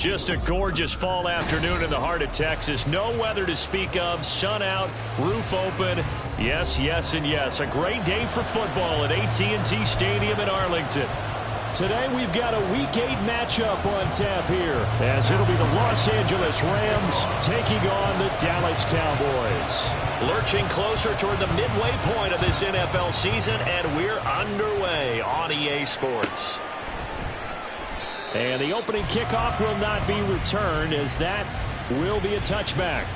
Just a gorgeous fall afternoon in the heart of Texas. No weather to speak of. Sun out, roof open. Yes, yes, and yes. A great day for football at AT&T Stadium in Arlington. Today we've got a Week 8 matchup on tap here, as it'll be the Los Angeles Rams taking on the Dallas Cowboys. Lurching closer toward the midway point of this NFL season, and we're underway on EA Sports. And the opening kickoff will not be returned, as that will be a touchback.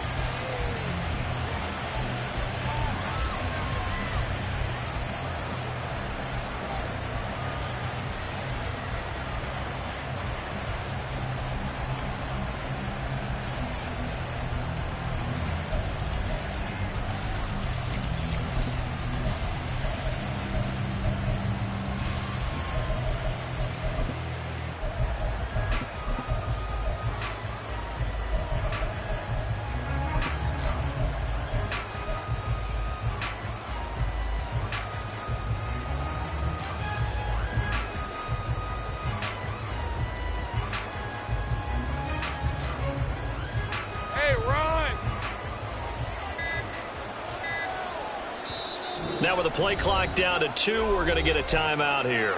Now with the play clock down to 2, we're going to get a timeout here.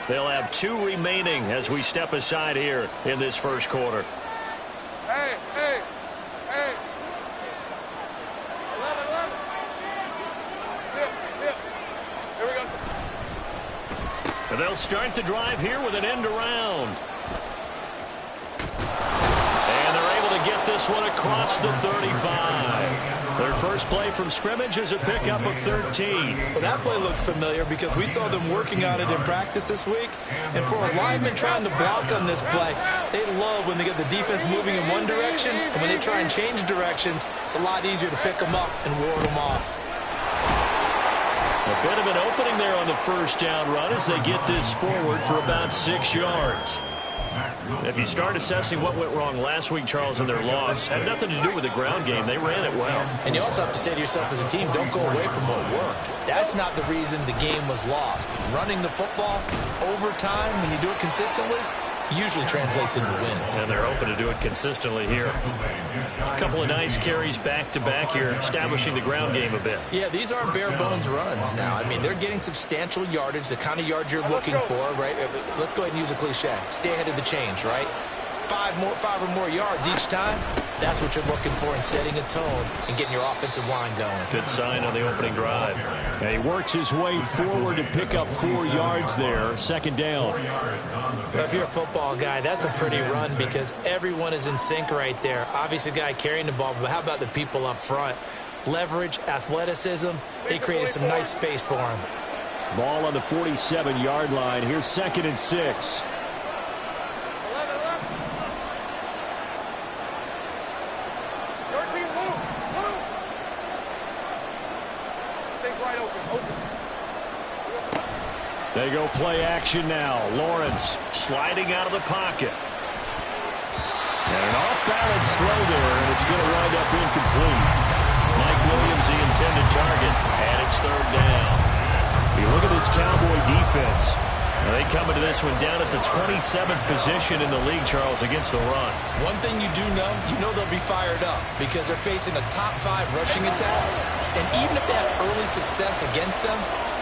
They'll have 2 remaining as we step aside here in this first quarter. Hey. 11. Here we go. And they'll start the drive here with an end around. And they're able to get this one across the 35. Their first play from scrimmage is a pickup of 13. Well, that play looks familiar because we saw them working on it in practice this week. And for a lineman trying to block on this play, they love when they get the defense moving in one direction. And when they try and change directions, it's a lot easier to pick them up and ward them off. A bit of an opening there on the first down run as they get this forward for about 6 yards. If you start assessing what went wrong last week, Charles, in their loss, had nothing to do with the ground game. They ran it well. And you also have to say to yourself as a team, don't go away from what worked. That's not the reason the game was lost. Running the football over time, when you do it consistently, usually translates into wins. And they're open to do it consistently here. A couple of nice carries back-to-back here, establishing the ground game a bit. Yeah, these aren't bare-bones runs now. I mean, they're getting substantial yardage, the kind of yards you're looking for, right? Let's go ahead and use a cliche. Stay ahead of the change, right? 5 or more yards each time. That's what you're looking for in setting a tone and getting your offensive line going. Good sign on the opening drive. And he works his way forward to pick up 4 yards there. Second down. If you're a football guy, that's a pretty run because everyone is in sync right there. Obviously, the guy carrying the ball, but how about the people up front? Leverage, athleticism, they created some nice space for him. Ball on the 47-yard line. Here's 2nd and 6. They go play action now. Lawrence sliding out of the pocket. And an off-balance throw there, and it's going to wind up incomplete. Mike Williams, the intended target, and it's 3rd down. You look at this Cowboy defense. Now they come into this one down at the 27th position in the league, Charles, against the run. One thing you know they'll be fired up because they're facing a top 5 rushing attack. And even if they have early success against them,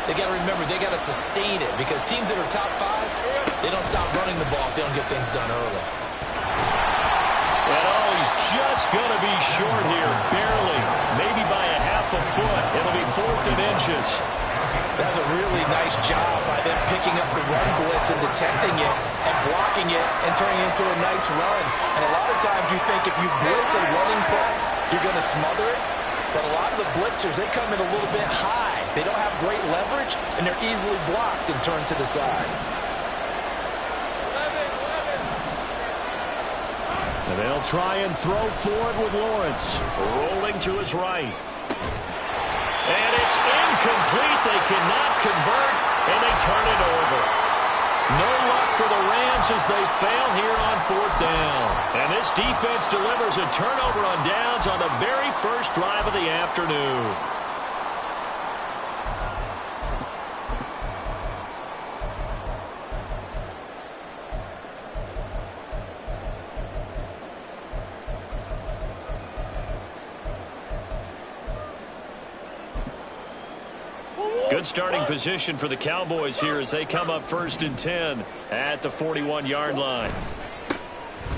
they got to remember they got to sustain it because teams that are top 5, they don't stop running the ball if they don't get things done early. And he's just going to be short here, barely, maybe by a half a foot. It'll be 4th and inches. That's a really nice job by them picking up the run blitz and detecting it and blocking it and turning it into a nice run. And a lot of times you think if you blitz a running play, you're going to smother it. But a lot of the blitzers, they come in a little bit high. They don't have great leverage, and they're easily blocked and turned to the side. And they'll try and throw for it with Lawrence. Rolling to his right. And it's incomplete. They cannot convert, and they turn it over. No luck for the Rams as they fail here on 4th down. And this defense delivers a turnover on downs on the very first drive of the afternoon. Good starting position for the Cowboys here as they come up 1st and 10 at the 41-yard line.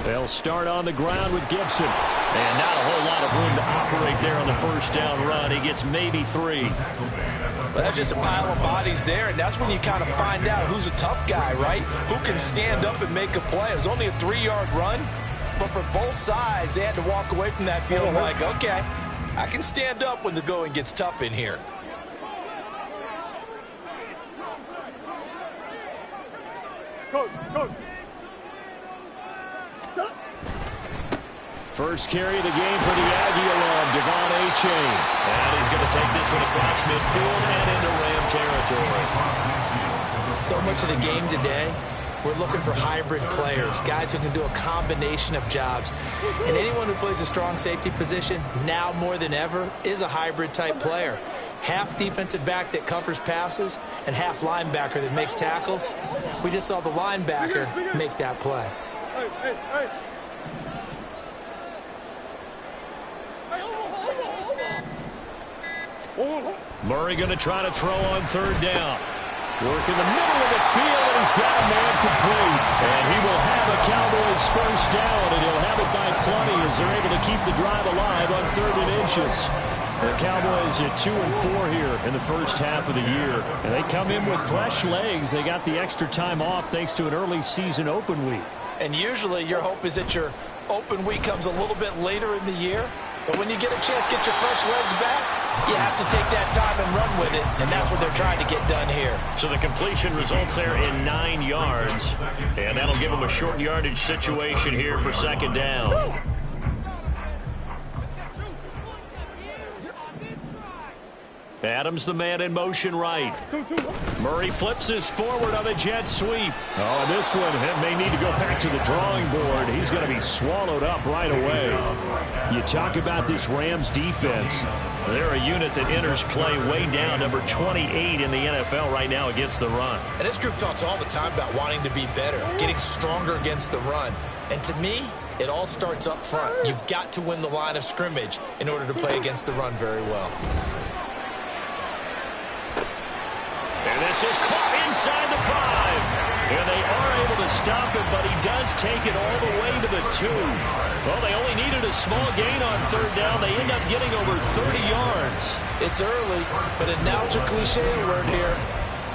They'll start on the ground with Gibson. And not a whole lot of room to operate there on the first down run. He gets maybe 3. Well, that's just a pile of bodies there, and that's when you kind of find out who's a tough guy, right? Who can stand up and make a play. It was only a 3-yard run, but for both sides, they had to walk away from that field like, okay, I can stand up when the going gets tough in here. Coach. First carry of the game for the Aggie alum, Devon Achane. And he's going to take this one across midfield and into Ram territory. So much of the game today, we're looking for hybrid players, guys who can do a combination of jobs. And anyone who plays a strong safety position, now more than ever, is a hybrid type player. Half defensive back that covers passes and half linebacker that makes tackles. We just saw the linebacker make that play. Hey. Murray going to try to throw on 3rd down. Work in the middle of the field, and he's got a man complete. And he will have a Cowboys first down, and he'll have it by plenty as they're able to keep the drive alive on 3rd and inches. The Cowboys at 2-4 here in the first half of the year. And they come in with fresh legs. They got the extra time off thanks to an early season open week. And usually your hope is that your open week comes a little bit later in the year. But when you get a chance to get your fresh legs back, you have to take that time and run with it, and that's what they're trying to get done here. So the completion results there in 9 yards, and that'll give them a short yardage situation here for 2nd down. Adams the man in motion right. Murray flips his forward on the jet sweep. Oh, and this one may need to go back to the drawing board. He's going to be swallowed up right away. You talk about this Rams defense. They're a unit that enters play way down, number 28 in the NFL right now against the run. And this group talks all the time about wanting to be better, getting stronger against the run. And to me, it all starts up front. You've got to win the line of scrimmage in order to play against the run very well. And this is caught inside the 5. And they are able to stop him, but he does take it all the way to the 2. Well, they only needed a small gain on 3rd down. They end up getting over 30 yards. It's early, but now it's a cliche word here.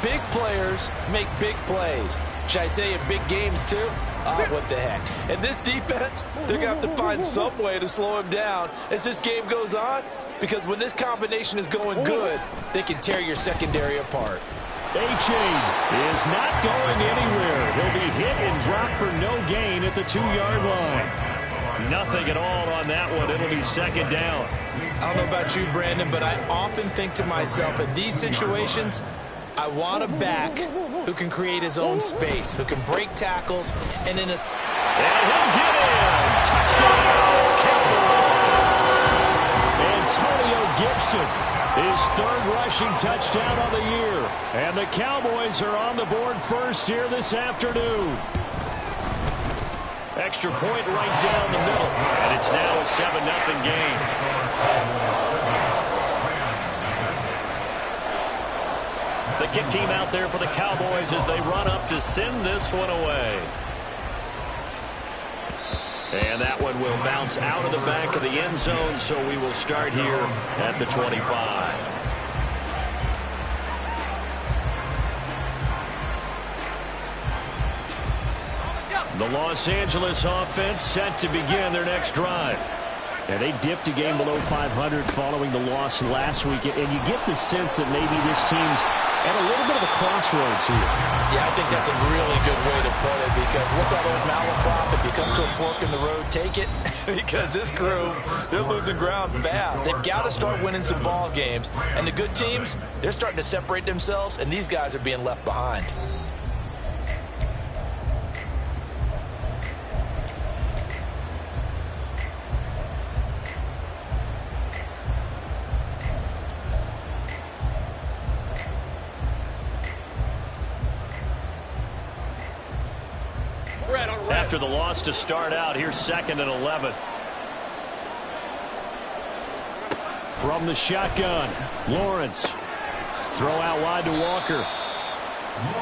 Big players make big plays. Should I say in big games too? What the heck. And this defense, they're going to have to find some way to slow him down as this game goes on. Because when this combination is going good, they can tear your secondary apart. Achane is not going anywhere. He'll be hit and dropped for no gain at the 2-yard line. Nothing at all on that one. It'll be 2nd down. I don't know about you, Brandon, but I often think to myself, in these situations, I want a back who can create his own space, who can break tackles, and in a... And he'll get in. Touchdown, Cowboys. Antonio Gibson, his 3rd rushing touchdown of the year. And the Cowboys are on the board first here this afternoon. Extra point right down the middle. And it's now a 7-0 game. The kick team out there for the Cowboys as they run up to send this one away. And that one will bounce out of the back of the end zone, so we will start here at the 25. The Los Angeles offense set to begin their next drive. And they dipped a game below 500 following the loss last week. And you get the sense that maybe this team's at a little bit of a crossroads here. Yeah, I think that's a really good way to put it, because what's that old malaprop? If you come to a fork in the road, take it. Because this group, they're losing ground fast. They've got to start winning some ball games. And the good teams, they're starting to separate themselves, and these guys are being left behind. After the loss to start out, here's 2nd and 11. From the shotgun, Lawrence Throw out wide to Walker.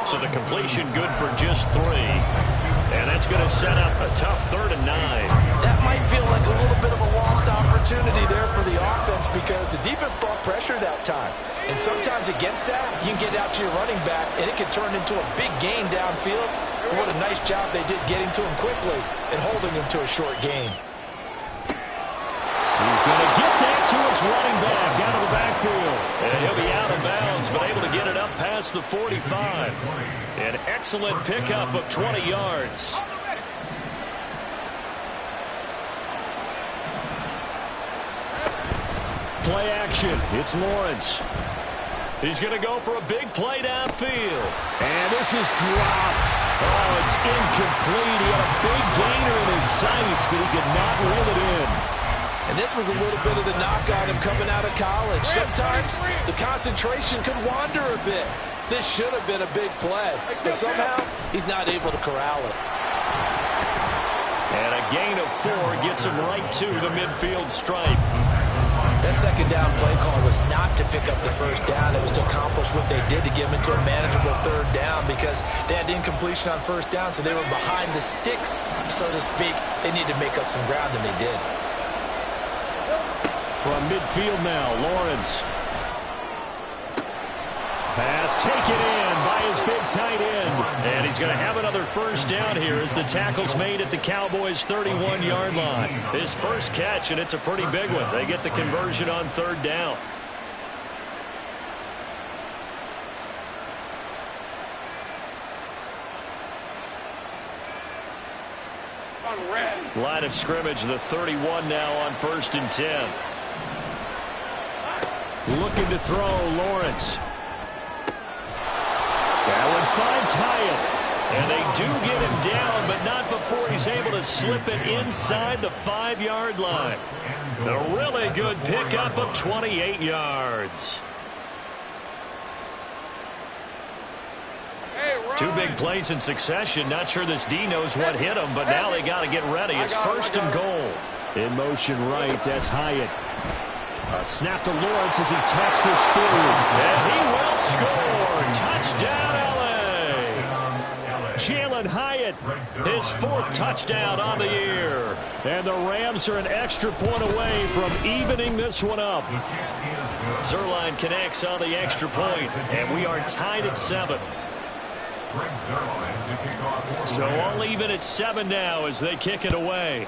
So the completion good for just 3. And that's going to set up a tough 3rd and 9. That might feel like a little bit of a lost opportunity there for the offense because the defense brought pressure that time. And sometimes against that, you can get out to your running back, and it can turn into a big gain downfield. But what a nice job they did getting to him quickly and holding him to a short gain. He's going to get that to his running back out of the backfield. And he'll be out of bounds, but able to get it up past the 45. An excellent pickup of 20 yards. Play action. It's Lawrence. He's going to go for a big play downfield. And this is dropped. Oh, it's incomplete. He had a big gainer in his sights, but he could not reel it in. And this was a little bit of the knock on him coming out of college. Sometimes the concentration could wander a bit. This should have been a big play, but somehow he's not able to corral it. And a gain of 4 gets him right to the midfield stripe. That second down play call was not to pick up the first down. It was to accomplish what they did to get them into a manageable 3rd down because they had incompletion on 1st down, so they were behind the sticks, so to speak. They needed to make up some ground, and they did. From midfield now, Lawrence. Pass taken in by his big tight end. And he's going to have another first down here as the tackle's made at the Cowboys' 31-yard line. His first catch, and it's a pretty big one. They get the conversion on 3rd down. Line of scrimmage, the 31 now on 1st and 10. Looking to throw, Lawrence. That one finds Hyatt. And they do get him down, but not before he's able to slip it inside the 5-yard line. A really good pickup of 28 yards. 2 big plays in succession. Not sure this D knows what hit him, but now they got to get ready. It's 1st and goal. In motion right, that's Hyatt. A snap to Lawrence as he taps this forward. And he will score. Touchdown, L.A. Jalen Hyatt, his 4th touchdown on the year. And the Rams are an extra point away from evening this one up. Zerline connects on the extra point, and we are tied at 7. So all even at 7 now as they kick it away.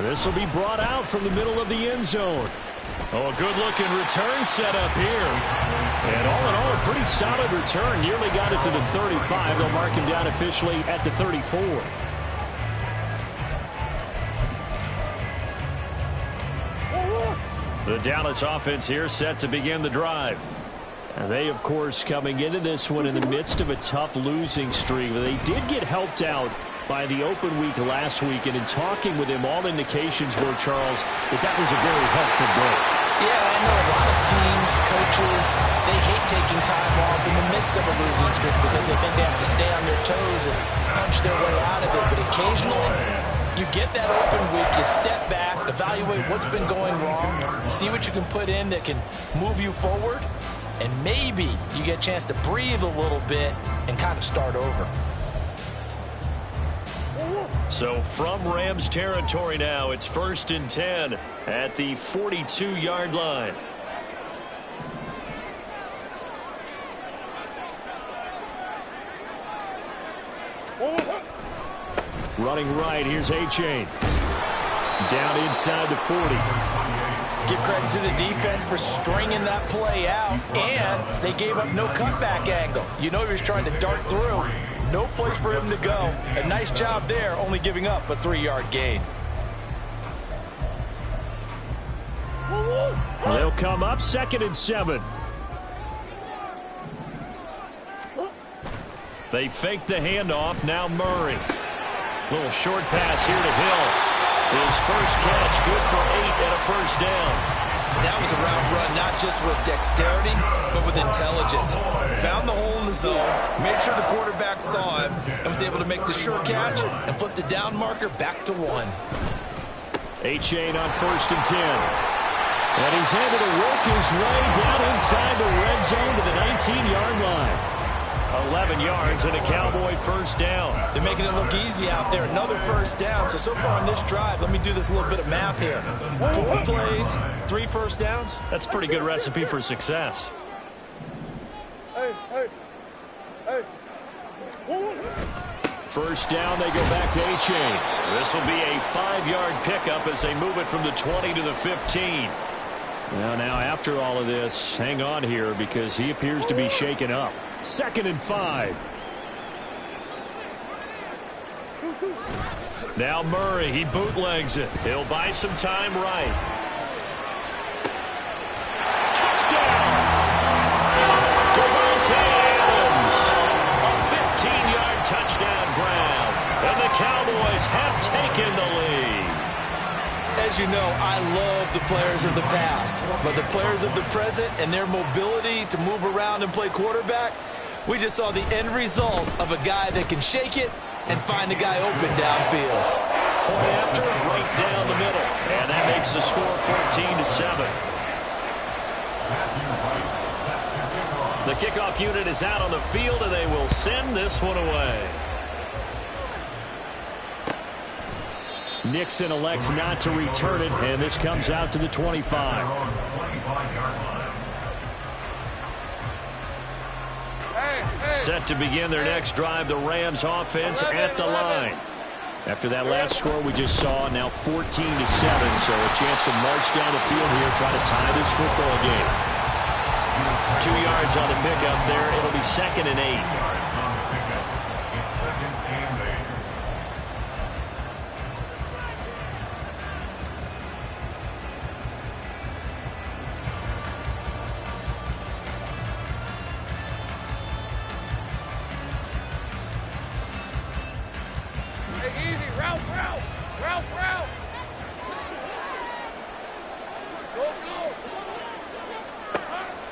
This will be brought out from the middle of the end zone. Oh, a good-looking return set up here. And all in all, a pretty solid return. Nearly got it to the 35. They'll mark him down officially at the 34. The Dallas offense here set to begin the drive. And they, of course, coming into this one in the midst of a tough losing streak. They did get helped out by the open week last week, and in talking with him, all indications were, Charles, that was a very helpful break. Yeah, I know a lot of teams, coaches, they hate taking time off in the midst of a losing streak because they think they have to stay on their toes and punch their way out of it. But occasionally, you get that open week, you step back, evaluate what's been going wrong, see what you can put in that can move you forward, and maybe you get a chance to breathe a little bit and kind of start over. So from Rams territory now, it's 1st and 10 at the 42-yard line. Running right, here's A-Chain. Down inside the 40. Give credit to the defense for stringing that play out, and they gave up no cutback angle. You know he was trying to dart through. No place for him to go. A nice job there, only giving up a 3-yard gain. They'll come up 2nd and 7. They fake the handoff. Now Murray. Little short pass here to Hill. His first catch, good for 8 and a first down. That was a route run, not just with dexterity, but with intelligence. Found the hole in the zone, made sure the quarterback saw him, and was able to make the sure catch and flip the down marker back to 1. A-Chain on 1st and 10. And he's able to work his way down inside the red zone to the 19-yard line. 11 yards and a Cowboy first down. They're making it look easy out there. Another first down. So far on this drive, let me do this little bit of math here. 4 plays, 3 first downs. That's a pretty good recipe for success. First down, they go back to A-Chain. This will be a 5-yard pickup as they move it from the 20 to the 15. Well, now after all of this, hang on here because he appears to be shaken up. 2nd and 5. Now Murray, he bootlegs it. He'll buy some time right. Touchdown! Devontae Adams! A 15-yard touchdown grab. And the Cowboys have taken the lead. As you know, I love the players of the past, but the players of the present and their mobility to move around and play quarterback, we just saw the end result of a guy that can shake it and find a guy open downfield. Point after, right down the middle, and that makes the score 14-7. The kickoff unit is out on the field, and they will send this one away. Nixon elects not to return it, and this comes out to the 25. Set to begin their next drive, the Rams offense at the line. After that last score we just saw, now 14-7, so a chance to march down the field here, try to tie this football game. 2 yards on the pickup there. It'll be 2nd and 8.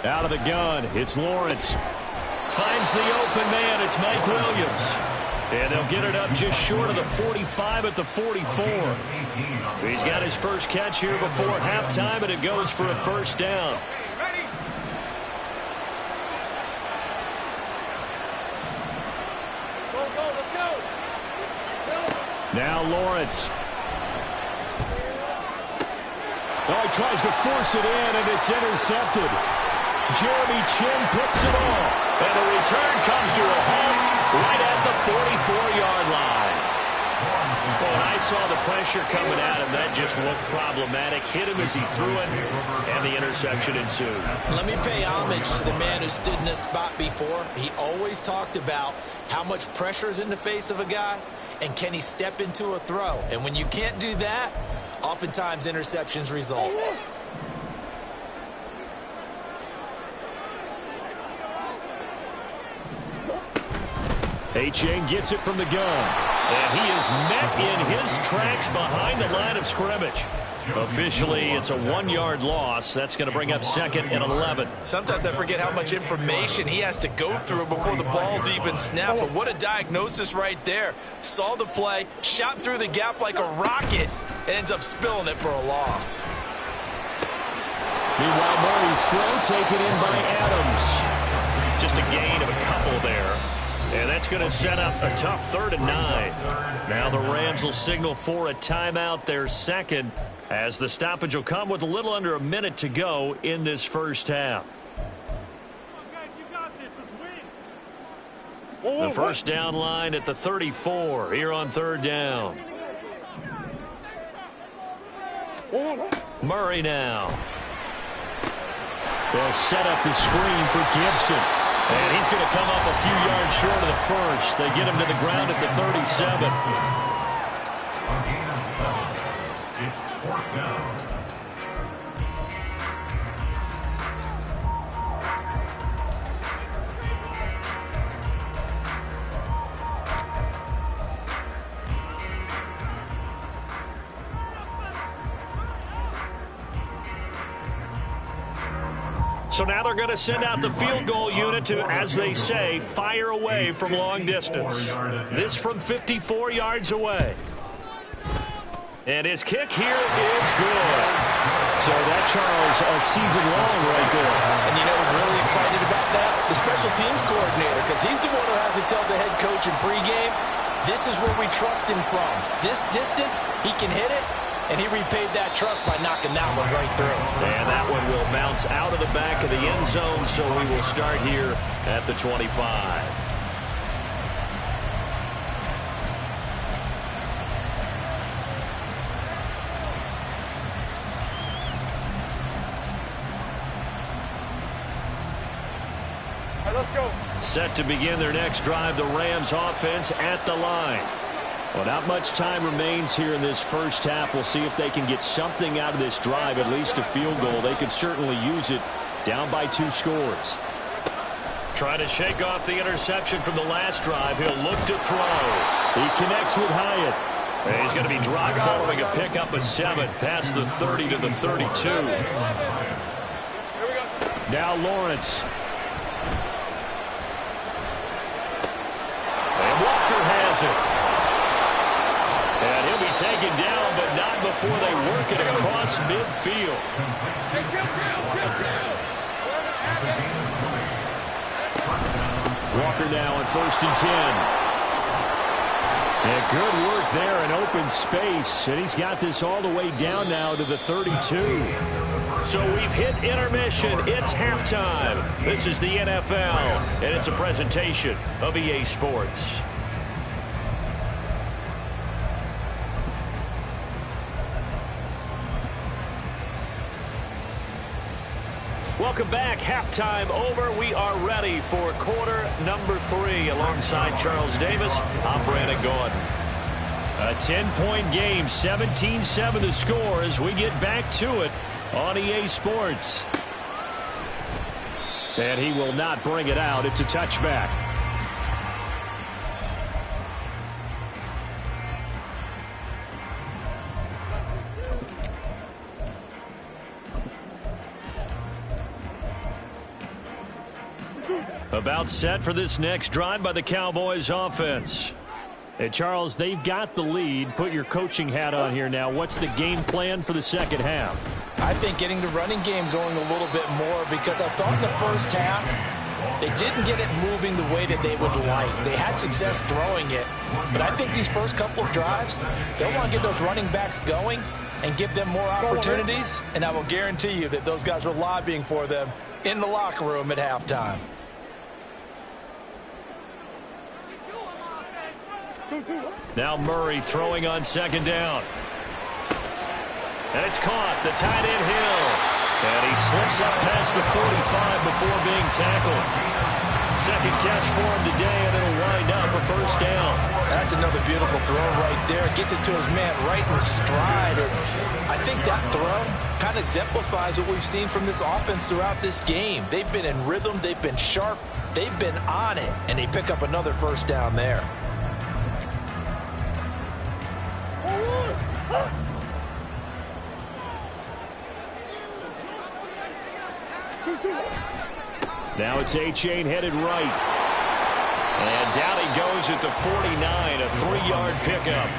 Out of the gun, it's Lawrence. Finds the open man, it's Mike Williams. And they'll get it up just short of the 45 at the 44. He's got his first catch here before halftime, and it goes for a first down. Now Lawrence. Oh, he tries to force it in, and it's intercepted. Jeremy Chin picks it off. And the return comes to a halt right at the 44-yard line. Well, when I saw the pressure coming at him, that just looked problematic. Hit him as he threw it, and the interception ensued. Let me pay homage to the man who stood in this spot before. He always talked about how much pressure is in the face of a guy, and can he step into a throw. And when you can't do that, oftentimes interceptions result. A-Chain gets it from the gun. And he is met in his tracks behind the line of scrimmage. Officially, it's a 1-yard loss. That's going to bring up 2nd and 11. Sometimes I forget how much information he has to go through before the ball's even snapped. But what a diagnosis right there. Saw the play, shot through the gap like a rocket, and ends up spilling it for a loss. Meanwhile, Murray's throw taken in by Adams. Just a gain of a couple there. And that's going to set up a tough 3rd and 9. Now the Rams will signal for a timeout, their second, as the stoppage will come with a little under a minute to go in this first half. The first down line at the 34 here on 3rd down. Murray now. They'll set up the screen for Gibson. And he's going to come up a few yards short of the first. They get him to the ground at the 37. A gain of 7. It's 4th down. So now they're going to send out the field goal unit to, as they say, fire away from long distance. This from 54 yards away. And his kick here is good. So that, Charles, a season long right there. And you know who's really excited about that? The special teams coordinator, because he's the one who has to tell the head coach in pregame, this is where we trust him from. This distance, he can hit it, and he repaid that trust by knocking that one right through. And that one will bounce out of the back of the end zone, so we will start here at the 25. Let's go. Set to begin their next drive, the Rams offense at the line. Well, not much time remains here in this first half. We'll see if they can get something out of this drive, at least a field goal. They could certainly use it, down by 2 scores. Trying to shake off the interception from the last drive. He'll look to throw. He connects with Hyatt. And he's going to be dropped following a pickup of 7 past the 30 to the 32. Now Lawrence. And Walker has it. And he'll be taken down, but not before they work it across midfield. Walker now on 1st and 10. And good work there in open space. And he's got this all the way down now to the 32. So we've hit intermission. It's halftime. This is the NFL, and it's a presentation of EA Sports. Welcome back. Halftime over. We are ready for quarter number 3. Alongside Charles Davis, I'm Brandon Gordon. A 10-point game, 17-7 the score as we get back to it on EA Sports. And he will not bring it out. It's a touchback. About set for this next drive by the Cowboys offense. And Charles, they've got the lead. Put your coaching hat on here now. What's the game plan for the second half? I think getting the running game going a little bit more, because I thought in the first half they didn't get it moving the way that they would like. They had success throwing it, but I think these first couple of drives, they'll want to get those running backs going and give them more opportunities, and I will guarantee you that those guys were lobbying for them in the locker room at halftime. Now Murray throwing on 2nd down. And it's caught. The tight end Hill. And he slips up past the 45 before being tackled. Second catch for him today, and it'll wind up a 1st down. That's another beautiful throw right there. Gets it to his man right in stride. And I think that throw kind of exemplifies what we've seen from this offense throughout this game. They've been in rhythm. They've been sharp. They've been on it. And they pick up another 1st down there. Now it's A-Chain headed right. And down he goes at the 49, a 3-yard pickup.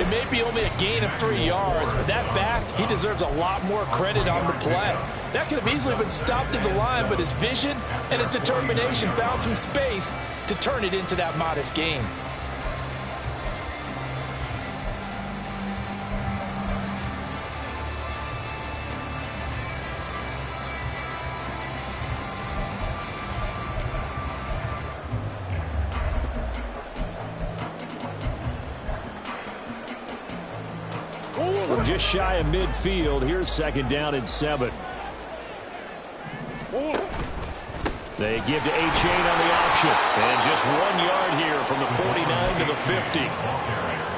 It may be only a gain of 3 yards, but that back, he deserves a lot more credit on the play. That could have easily been stopped at the line, but his vision and his determination found some space to turn it into that modest gain. From just shy of midfield, here's 2nd down and 7. They give to A-Chain on the option. And just 1 yard here from the 49 to the 50.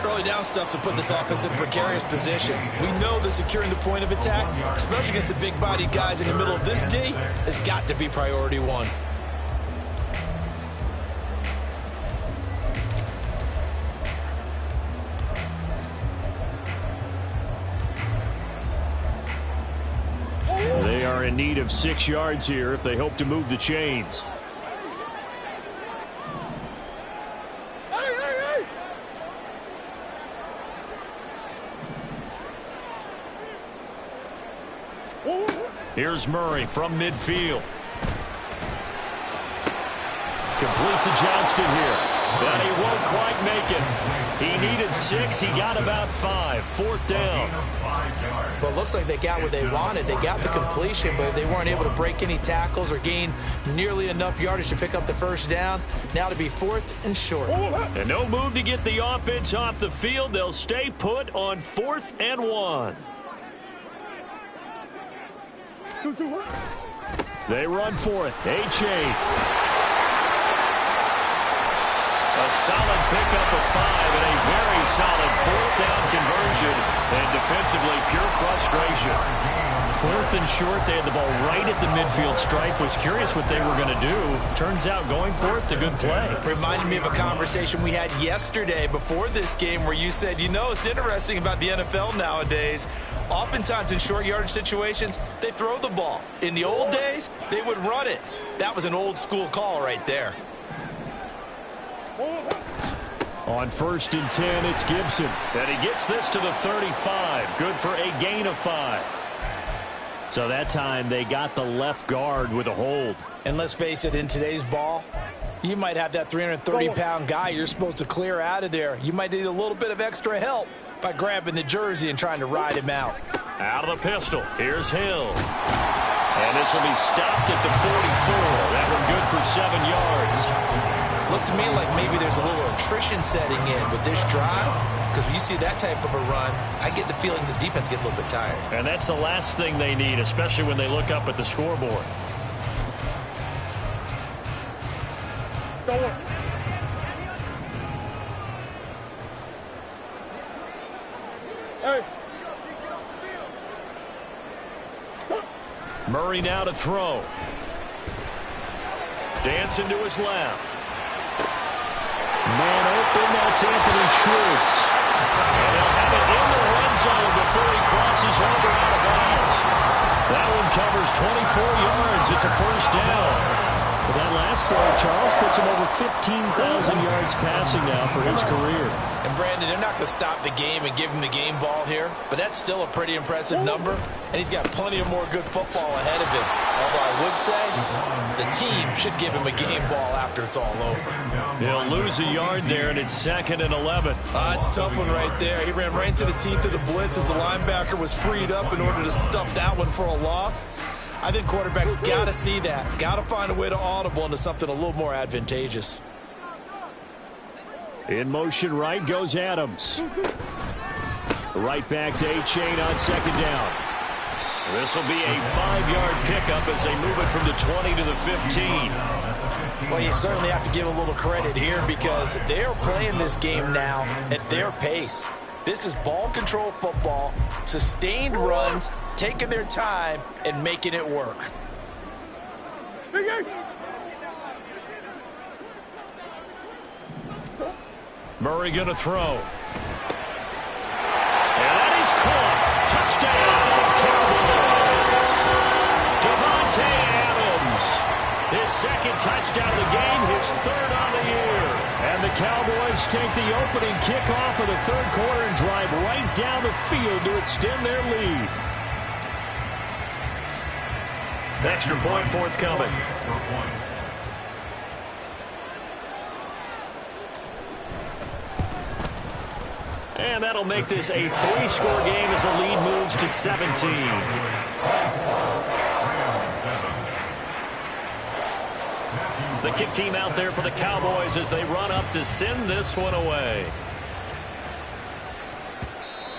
Early down stuff to put this offense in a precarious position. We know that securing the point of attack, especially against the big-bodied guys in the middle of this D, has got to be priority 1. They are in need of 6 yards here if they hope to move the chains. Here's Murray from midfield. Complete to Johnston here. But he won't quite make it. He needed 6. He got about 5. 4th down. Well, it looks like they got what they wanted. They got the completion, but they weren't able to break any tackles or gain nearly enough yardage to pick up the first down. Now to be 4th and short. And no move to get the offense off the field. They'll stay put on 4th and 1. They run for it. A-Chain. A solid pickup of 5 and a very solid 4th down conversion. And defensively, pure frustration. 4th and short, they had the ball right at the midfield stripe. Was curious what they were going to do. Turns out going for it, a good play. Reminded me of a conversation we had yesterday before this game where you said, you know, it's interesting about the NFL nowadays. Oftentimes in short yardage situations, they throw the ball. In the old days, they would run it. That was an old school call right there. On 1st and 10, it's Gibson. And he gets this to the 35. Good for a gain of 5. So that time they got the left guard with a hold. And let's face it, in today's ball, you might have that 330-pound guy you're supposed to clear out of there. You might need a little bit of extra help by grabbing the jersey and trying to ride him out. Out of the pistol. Here's Hill. And this will be stopped at the 44. That one good for 7 yards. Looks to me like maybe there's a little attrition setting in with this drive, because when you see that type of a run, I get the feeling the defense gets a little bit tired. And that's the last thing they need, especially when they look up at the scoreboard. Hey. Murray now to throw. Dancing to his left. Man open, that's Anthony Schwartz. And they'll have it in the red zone before he crosses over out of bounds. That one covers 24 yards. It's a 1st down. But that last throw, Charles, puts him over 15,000 yards passing now for his career. And Brandon, they're not going to stop the game and give him the game ball here, but that's still a pretty impressive number, and he's got plenty of more good football ahead of him. Although I would say the team should give him a game ball after it's all over. They'll lose a yard there, and it's 2nd and 11. That's a tough one right there. He ran right into the teeth of the blitz as the linebacker was freed up in order to stuff that one for a loss. I think quarterbacks got to see that. Got to find a way to audible into something a little more advantageous. In motion right goes Adams. Right back to A-Chain on 2nd down. This will be a 5-yard pickup as they move it from the 20 to the 15. Well, you certainly have to give a little credit here because they're playing this game now at their pace. This is ball control football, sustained runs, taking their time and making it work. Murray going to throw. And that is caught. Touchdown, Cowboys. Devontae Adams. His 2nd touchdown of the game, his 3rd on the year. And the Cowboys take the opening kickoff of the 3rd quarter and drive right down the field to extend their lead. Extra point forthcoming. And that'll make this a 3-score game as the lead moves to 17. The kick team out there for the Cowboys as they run up to send this one away.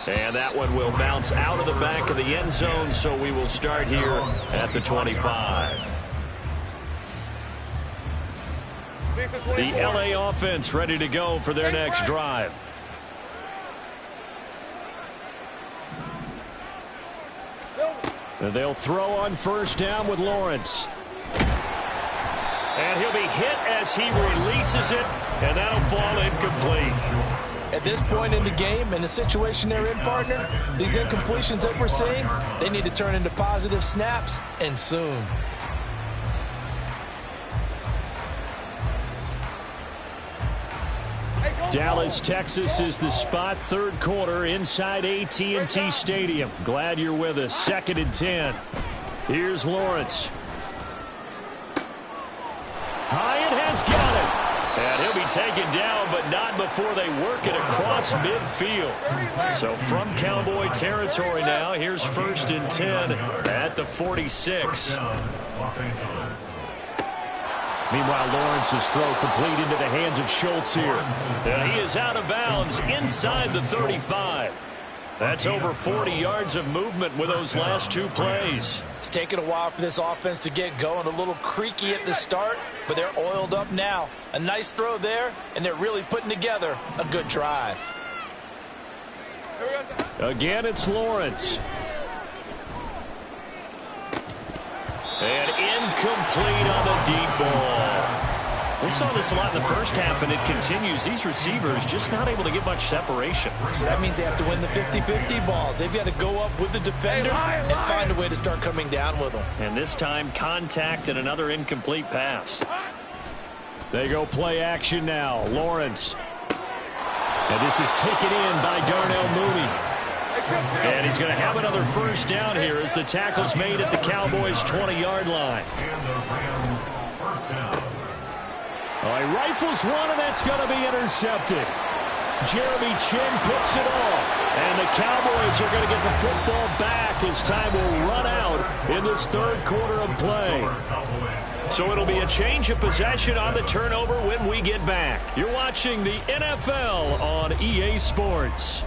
And that one will bounce out of the back of the end zone, so we will start here at the 25. The LA offense ready to go for their next drive. And they'll throw on 1st down with Lawrence. And he'll be hit as he releases it, and that'll fall incomplete. At this point in the game, in the situation they're in, partner, these incompletions that we're seeing, they need to turn into positive snaps, and soon. Dallas, Texas is the spot. 3rd quarter inside AT&T Stadium. Glad you're with us. 2nd and 10. Here's Lawrence. Hyatt has got it. And he'll be taken down, but not before they work it across midfield. So from Cowboy territory now, here's 1st and 10 at the 46. Meanwhile, Lawrence's throw complete into the hands of Schultz here. And he is out of bounds inside the 35. That's over 40 yards of movement with those last 2 plays. It's taken a while for this offense to get going. A little creaky at the start, but they're oiled up now. A nice throw there, and they're really putting together a good drive. Again, it's Lawrence. And incomplete on the deep ball. We saw this a lot in the first half, and it continues. These receivers just not able to get much separation. So that means they have to win the 50-50 balls. They've got to go up with the defender and find a way to start coming down with them. And this time, contact and another incomplete pass. They go play action now. Lawrence. And this is taken in by Darnell Mooney. And he's going to have another first down here as the tackle's made at the Cowboys' 20-yard line. He rifles one, and that's going to be intercepted. Jeremy Chin picks it off. And the Cowboys are going to get the football back as time will run out in this 3rd quarter of play. So it'll be a change of possession on the turnover when we get back. You're watching the NFL on EA Sports.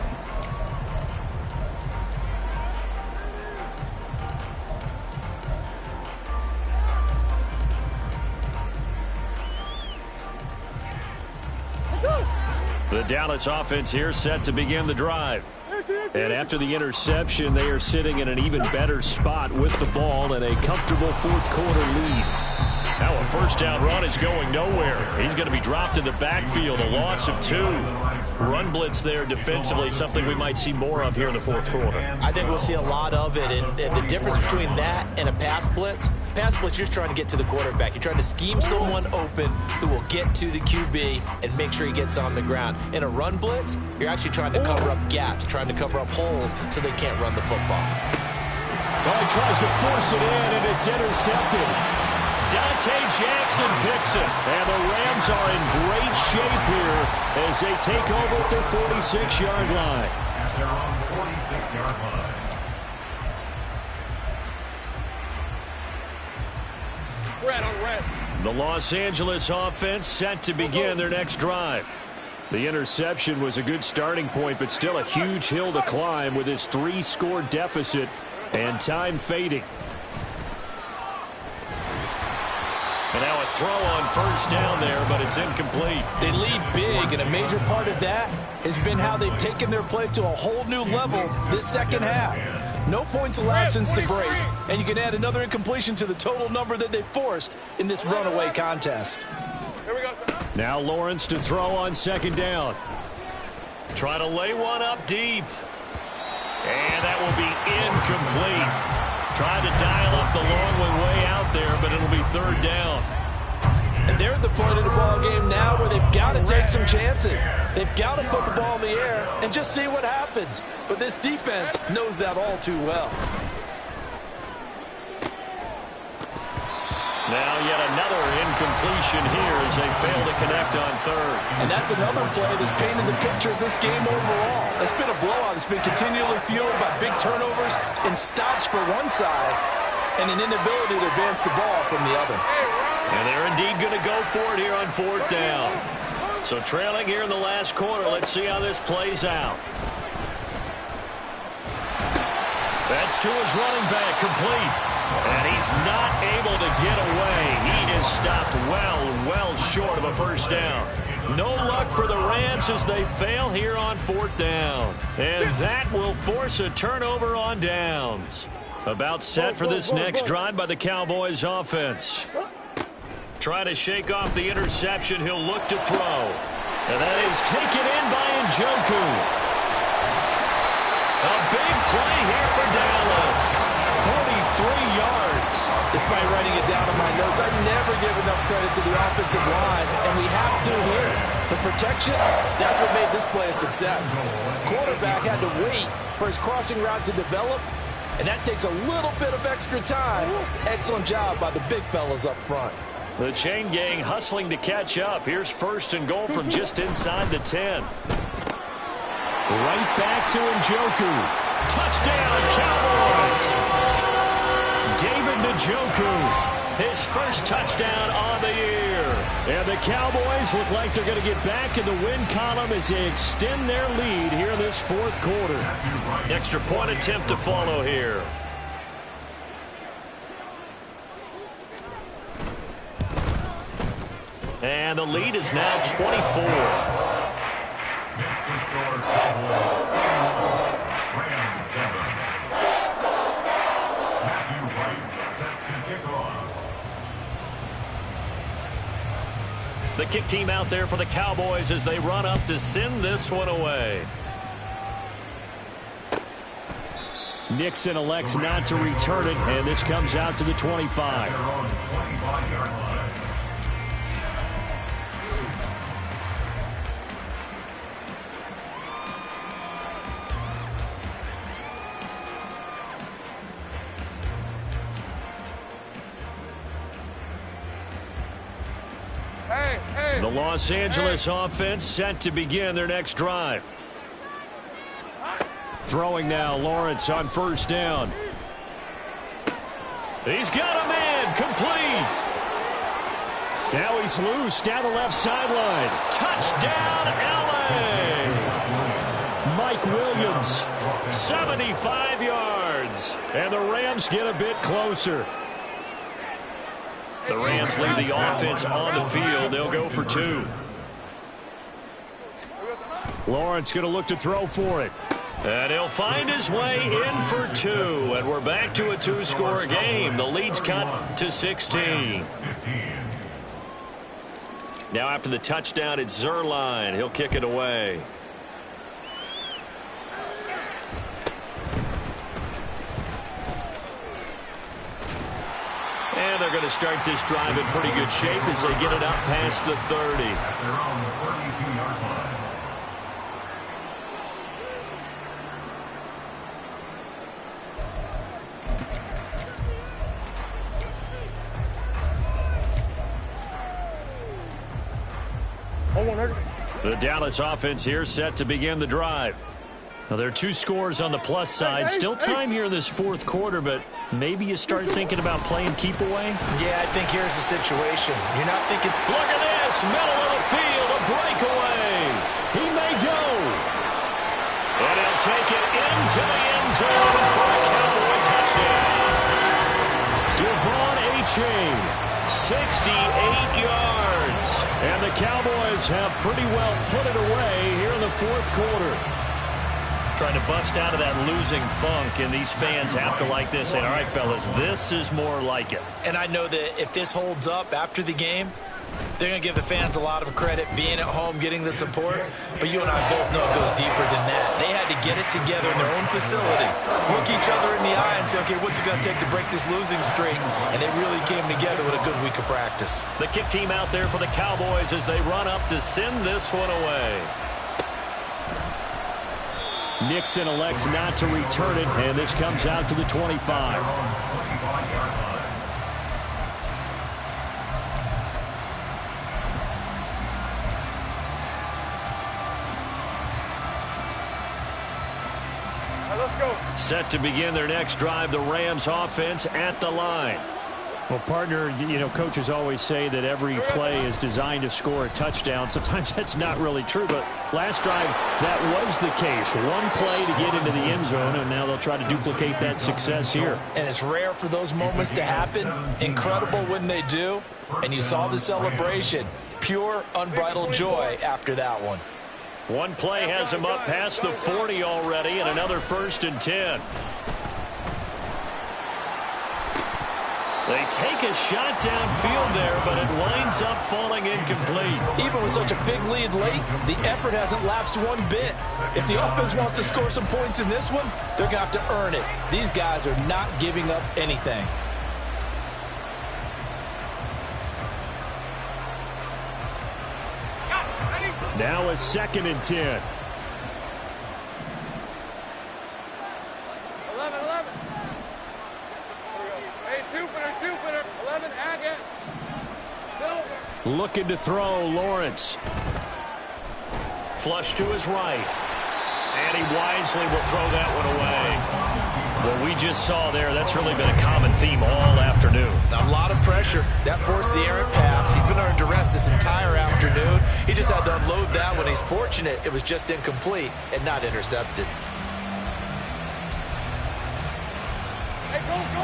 The Dallas offense here set to begin the drive. And after the interception, they are sitting in an even better spot with the ball and a comfortable 4th quarter lead. Now a first down run is going nowhere. He's going to be dropped in the backfield, a loss of 2. Run blitz there defensively, something we might see more of here in the 4th quarter. I think we'll see a lot of it, and the difference between that and a pass blitz, you're just trying to get to the quarterback. You're trying to scheme someone open who will get to the QB and make sure he gets on the ground. In a run blitz, you're actually trying to cover up gaps, trying to cover up holes so they can't run the football. Well, he tries to force it in, and it's intercepted. Dante Jackson picks it, and the Rams are in great shape here as they take over at their 46-yard line. At their own 46-yard line. Red on red. The Los Angeles offense set to begin their next drive. The interception was a good starting point, but still a huge hill to climb with his 3-score deficit and time fading. And now a throw on first down there, but it's incomplete. They lead big, and a major part of that has been how they've taken their play to a whole new level this second half. No points allowed since the break, and you can add another incompletion to the total number that they forced in this runaway contest. Here we go. Now Lawrence to throw on 2nd down. Try to lay one up deep. And that will be incomplete. Tried to dial up the long way out there, but it'll be 3rd down. And they're at the point of the ball game now where they've got to take some chances. They've got to put the ball in the air and just see what happens. But this defense knows that all too well. Now yet another incompletion here as they fail to connect on 3rd. And that's another play that's painted the picture of this game overall. It's been a blowout. It's been continually fueled by big turnovers and stops for one side and an inability to advance the ball from the other. And they're indeed going to go for it here on 4th down. So trailing here in the last quarter, let's see how this plays out. That's to his running back, complete. And he's not able to get away. He is stopped well short of a first down. No luck for the Rams as they fail here on 4th down. And that will force a turnover on downs. About set for this next drive by the Cowboys offense. Trying to shake off the interception. He'll look to throw. And that is taken in by Njoku. A big play here for Dallas. 43 yards. Despite writing it down in my notes, I never give enough credit to the offensive line, and we have to here. The protection, that's what made this play a success. Quarterback had to wait for his crossing route to develop, and that takes a little bit of extra time. Excellent job by the big fellas up front. The chain gang hustling to catch up. Here's 1st and goal from just inside the 10. Right back to Njoku. Touchdown, Cowboys! David Njoku, his first touchdown on the year. And the Cowboys look like they're going to get back in the win column as they extend their lead here in this 4th quarter. Extra point attempt to follow here. And the lead is now 24. Next to score, Cowboys, Rams 7. Matthew Wright sets to kick off. The kick team out there for the Cowboys as they run up to send this one away. Nixon elects not to return it, and this comes out to the 25. Their own 25-yard line. The Los Angeles offense set to begin their next drive. Throwing now, Lawrence on 1st down. He's got a man, complete. Now he's loose down the left sideline. Touchdown, LA! Mike Williams, 75 yards. And the Rams get a bit closer. The Rams leave the offense on the field. They'll go for 2. Lawrence going to look to throw for it. And he'll find his way in for 2. And we're back to a 2-score game. The lead's cut to 16. Now after the touchdown, it's Zuerlein. He'll kick it away. And they're going to start this drive in pretty good shape as they get it up past the 30. At their own 32-yard line. The Dallas offense here set to begin the drive. Now, there are 2 scores on the plus side. Still time here in this 4th quarter, but maybe you start thinking about playing keep away. Yeah, I think here's the situation. You're not thinking, Look at this, middle of the field, a breakaway. He may go. And he'll take it into the end zone for a Cowboy touchdown. Devon Achane, 68 yards. And the Cowboys have pretty well put it away here in the 4th quarter. Trying to bust out of that losing funk, and these fans have to like this. And all right, fellas, this is more like it. And I know that if this holds up after the game, they're going to give the fans a lot of credit being at home, getting the support. But you and I both know it goes deeper than that. They had to get it together in their own facility, look each other in the eye and say, okay, what's it going to take to break this losing streak? And they really came together with a good week of practice. The kick team out there for the Cowboys as they run up to send this one away. Nixon elects not to return it, and this comes out to the 25. Let's go. Set to begin their next drive, the Rams offense at the line. Well, partner, you know, coaches always say that every play is designed to score a touchdown. Sometimes that's not really true, but last drive, that was the case. One play to get into the end zone, and now they'll try to duplicate that success here. and it's rare for those moments to happen. Incredible when they do. And you saw the celebration. Pure, unbridled joy after that one. One play has him up past the 40 already, and another 1st and 10. They take a shot downfield there, but it winds up falling incomplete. Even with such a big lead late, the effort hasn't lapsed one bit. If the offense wants to score some points in this one, they're going to have to earn it. These guys are not giving up anything. Now a 2nd and 10. 11. Looking to throw, Lawrence. Flush to his right. And he wisely will throw that one away. What we just saw there, that's really been a common theme all afternoon. A lot of pressure. That forced the errant pass. He's been under duress this entire afternoon. He just had to unload that one. He's fortunate it was just incomplete and not intercepted.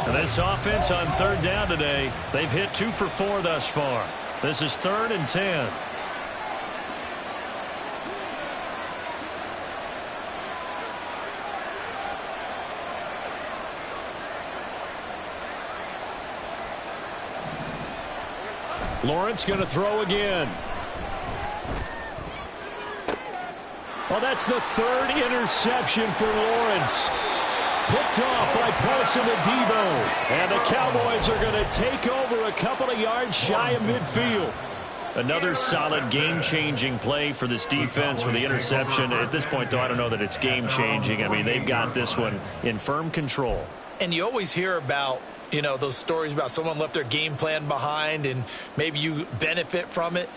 And this offense on third down today, they've hit 2 for 4 thus far. This is 3rd and 10. Lawrence going to throw again. Well, that's the 3rd interception for Lawrence. Picked off by Paulson Adebo. And the Cowboys are going to take over a couple of yards shy of midfield. Another solid game-changing play for this defense for the interception. At this point, though, I don't know that it's game-changing. I mean, they've got this one in firm control. And you always hear about, you know, those stories about someone left their game plan behind and maybe you benefit from it.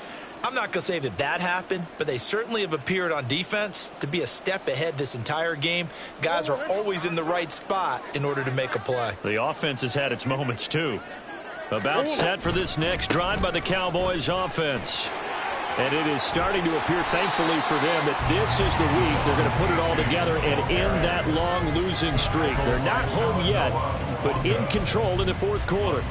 I'm not going to say that that happened, but they certainly have appeared on defense to be a step ahead this entire game. Guys are always in the right spot in order to make a play. The offense has had its moments, too. About set for this next drive by the Cowboys offense. And it is starting to appear, thankfully for them, that this is the week they're going to put it all together and end that long losing streak. They're not home yet, but in control in the 4th quarter.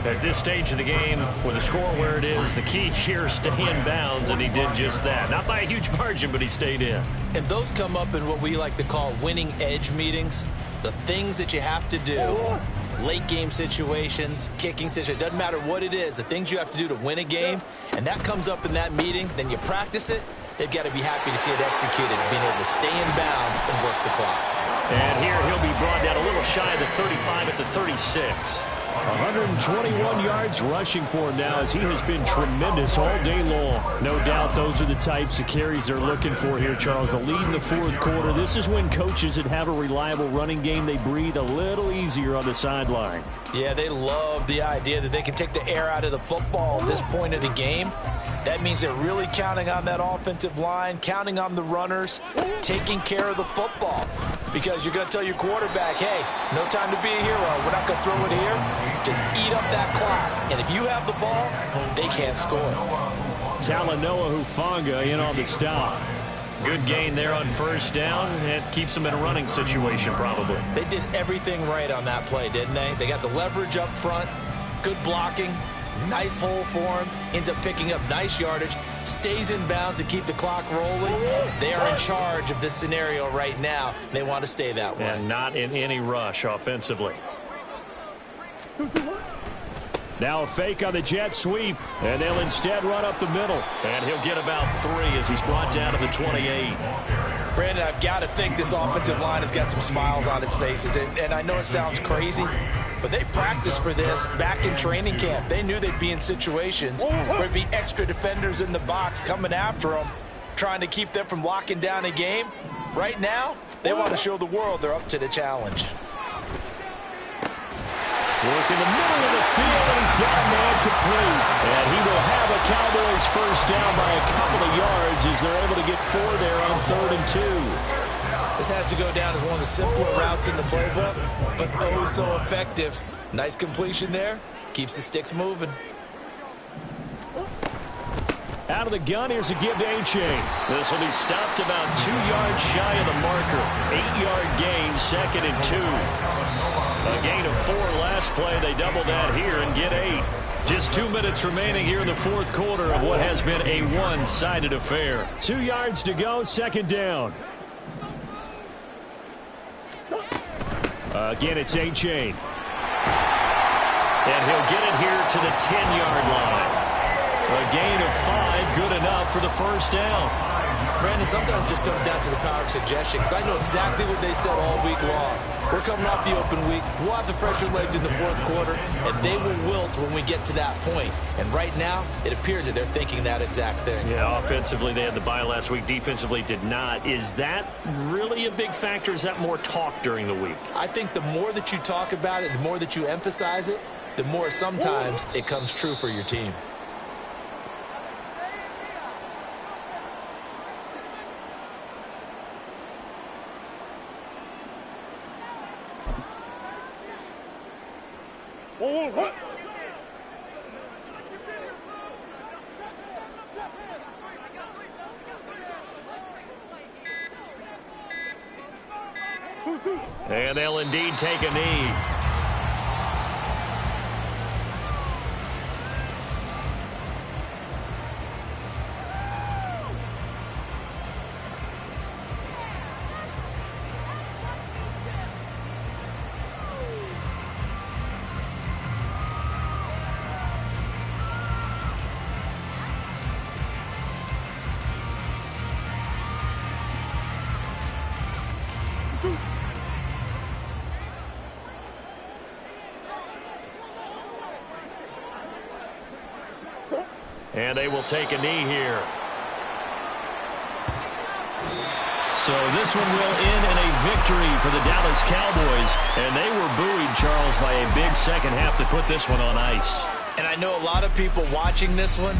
At this stage of the game, with the score where it is, the key here is stay in bounds, and he did just that. Not by a huge margin, but he stayed in. And those come up in what we like to call winning edge meetings. The things that you have to do, late game situations, kicking situations, doesn't matter what it is, the things you have to do to win a game, and that comes up in that meeting, then you practice it, they've got to be happy to see it executed, being able to stay in bounds and work the clock. And here he'll be brought down a little shy of the 35 at the 36. 121 yards rushing for him now as he has been tremendous all day long. No doubt those are the types of carries they're looking for here, Charles. The lead in the 4th quarter. This is when coaches that have a reliable running game, they breathe a little easier on the sideline. Yeah, they love the idea that they can take the air out of the football at this point of the game. That means they're really counting on that offensive line, counting on the runners, taking care of the football. Because you're going to tell your quarterback, hey, no time to be a hero. We're not going to throw it here. Just eat up that clock. And if you have the ball, they can't score. Talanoa Hufanga in on the stop. Good gain there on 1st down. It keeps them in a running situation probably. They did everything right on that play, didn't they? They got the leverage up front, good blocking, nice hole for him, ends up picking up nice yardage, stays in bounds to keep the clock rolling. They are in charge of this scenario right now. They want to stay that way. And not in any rush offensively. Now a fake on the jet sweep, and they'll instead run up the middle. And he'll get about 3 as he's brought down to the 28. Brandon, I've got to think this offensive line has got some smiles on its faces. And I know it sounds crazy, but they practiced for this back in training camp. They knew they'd be in situations where there'd be extra defenders in the box coming after them, trying to keep them from locking down a game. Right now, they want to show the world they're up to the challenge. Work in the middle of the field, and he's got a man complete. And he will have a Cowboys 1st down by a couple of yards as they're able to get 4 there on 3rd and 2. This has to go down as one of the simpler routes in the playbook, but oh so effective. Nice completion there. Keeps the sticks moving. Out of the gun, here's a give to A-Chain. This will be stopped about 2 yards shy of the marker. 8-yard gain, 2nd and 2. A gain of 4 last play. They double that here and get 8. Just 2 minutes remaining here in the 4th quarter of what has been a one-sided affair. 2 yards to go, 2nd down. Again, it's A-Chain. And he'll get it here to the 10-yard line. A gain of 5, good enough for the 1st down. Brandon, sometimes it just comes down to the power of suggestion, because I know exactly what they said all week long. We're coming off the open week. We'll have the fresher legs in the 4th quarter, and they will wilt when we get to that point. And right now, it appears that they're thinking that exact thing. Yeah, offensively, they had the bye last week. Defensively, did not. Is that really a big factor? Is that more talk during the week? I think the more that you talk about it, the more that you emphasize it, the more sometimes it comes true for your team. And they'll indeed take a knee. And they will take a knee here. So this one will end in a victory for the Dallas Cowboys. And they were buoyed, Charles, by a big second half to put this one on ice. And I know a lot of people watching this one